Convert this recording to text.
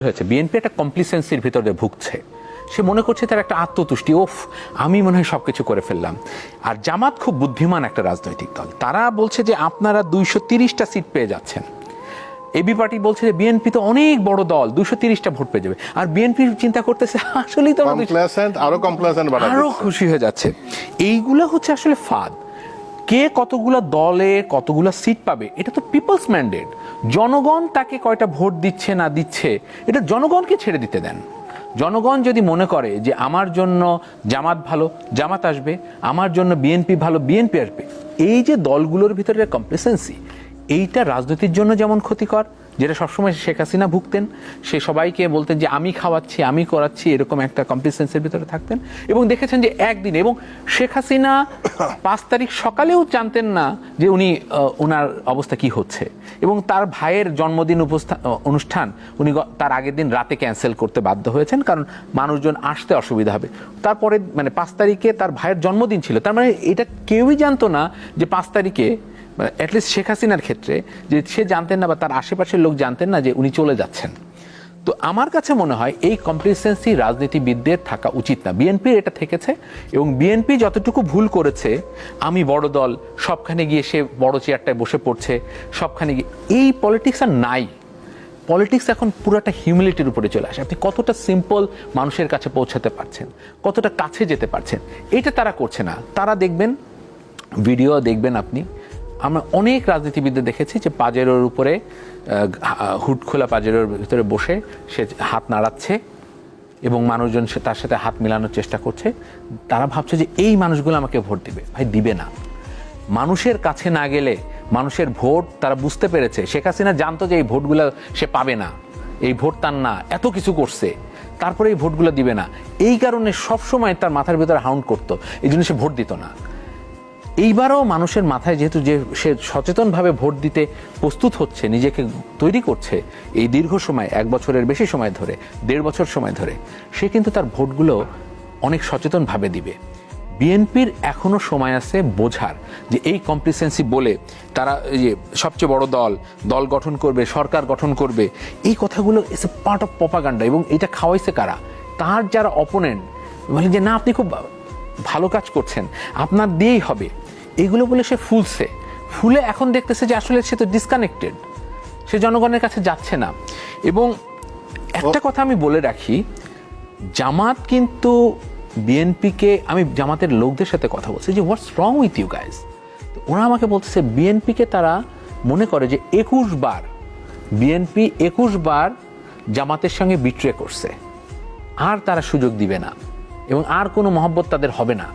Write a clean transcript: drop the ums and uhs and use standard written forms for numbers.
হয়েছে বিএনপি একটা কমপ্লিসেন্সির ভিতরে ভুগছে। সে মনে করছে তার একটা আত্মতুষ্টি, ওফ আমি মনে হয় সবকিছু করে ফেললাম। আর জামাত খুব বুদ্ধিমান একটা রাজনৈতিক দল, তারা বলছে যে আপনারা 230টা সিট পেয়ে যাচ্ছেন। এবি পার্টি বলছে যে বিএনপি তো অনেক বড় দল, 230টা ভোট পেয়ে যাবে। আর বিএনপি চিন্তা করতেছে আসলেই তো আরো খুশি হয়ে যাচ্ছে। এইগুলো হচ্ছে আসলে ফাঁদ। কে কতগুলো দলে কতগুলো সিট পাবে এটা তো পিপলস ম্যান্ডেট। জনগণ তাকে কয়টা ভোট দিচ্ছে না দিচ্ছে এটা জনগণকে ছেড়ে দিতে দেন। জনগণ যদি মনে করে যে আমার জন্য জামাত ভালো, জামাত আসবে, আমার জন্য বিএনপি ভালো, বিএনপি আসবে। এই যে দলগুলোর ভিতরে কমপ্লেসেন্সি, এইটা রাজনীতির জন্য যেমন ক্ষতিকর, যেটা সবসময় শেখ হাসিনা ভুগতেন। সে সবাইকে বলতেন যে আমি খাওয়াচ্ছি, আমি করাচ্ছি, এরকম একটা কমপ্লেসেন্সির ভিতরে থাকতেন। এবং দেখেছেন যে একদিন, এবং শেখ হাসিনা 5 তারিখ সকালেও জানতেন না যে ওনার অবস্থা কি হচ্ছে। এবং তার ভাইয়ের জন্মদিন অনুষ্ঠান উনি তার আগের দিন রাতে ক্যান্সেল করতে বাধ্য হয়েছেন, কারণ মানুষজন আসতে অসুবিধা হবে। তারপরে 5 তারিখে তার ভাইয়ের জন্মদিন ছিল, তার মানে এটা কেউই জানতো না যে 5 তারিখে, অ্যাটলিস্ট শেখ হাসিনার ক্ষেত্রে, যে সে জানতেন না বা তার আশেপাশের লোক জানতেন না যে উনি চলে যাচ্ছেন। তো আমার কাছে মনে হয় এই কমপ্লিসেন্সি রাজনীতিবিদদের থাকা উচিত না। বিএনপির এটা থেকেছে, এবং বিএনপি যতটুকু ভুল করেছে, আমি বড় দল, সবখানে গিয়ে সে বড় চেয়ারটায় বসে পড়ছে, সবখানে গিয়ে, এই পলিটিক্স আর নাই। পলিটিক্স এখন পুরোটা হিউমিলিটির উপরে চলে আসে। আপনি কতটা সিম্পল মানুষের কাছে পৌঁছাতে পারছেন, কতটা কাছে যেতে পারছেন, এটা তারা করছে না। তারা দেখবেন, ভিডিও দেখবেন আপনি, আমরা অনেক রাজনীতিবিদদের দেখেছি যে পাজেরোর উপরে, হুড খোলা পাজেরোর ভিতরে বসে সে হাত নাড়াচ্ছে এবং মানুষজন তার সাথে হাত মেলানোর চেষ্টা করছে। তারা ভাবছে যে এই মানুষগুলো আমাকে ভোট দিবে। ভাই, দিবে না। মানুষের কাছে না গেলে মানুষের ভোট তারা বুঝতে পেরেছে। শেখ হাসিনা জানতো যে এই ভোটগুলো সে পাবে না, এই ভোট তার না, এত কিছু করছে, তারপরে এই ভোটগুলো দিবে না। এই কারণে সবসময় তার মাথার ভিতরে হাউন্ড করতো, এই জন্য সে ভোট দিত না। এইবারও মানুষের মাথায় যেহেতু যে সে সচেতনভাবে ভোট দিতে প্রস্তুত হচ্ছে, নিজেকে তৈরি করছে এই দীর্ঘ সময়, 1 বছরের বেশি সময় ধরে, 1.5 বছর সময় ধরে, সে কিন্তু তার ভোটগুলো অনেক সচেতনভাবে দিবে। বিএনপির এখনো সময় আছে বোঝার যে এই কমপ্লিসেন্সি বলে তারা সবচেয়ে বড় দল গঠন করবে, সরকার গঠন করবে, এই কথাগুলো it's a part of propaganda. এবং এটা খাওয়াইছে কারা? তার যারা অপোনেন্ট, বলে যে না আপনি খুব ভালো কাজ করছেন, আপনার দিয়েই হবে, এগুলো বলে সে ফুলে এখন দেখতেছে যে আসলে সে তো ডিসকানেক্টেড, সে জনগণের কাছে যাচ্ছে না। এবং একটা কথা আমি বলে রাখি, জামাত কিন্তু বিএনপিকে, আমি জামাতের লোকদের সাথে কথা বলছি যে হোয়াটস রং উইথ ইউ গাইজ, ওরা আমাকে বলতেছে বিএনপিকে তারা মনে করে যে 21 বার বিএনপি 21 বার জামাতের সঙ্গে বিট্রে করছে, আর তারা সুযোগ দিবে না এবং আর কোনো মহব্বত তাদের হবে না।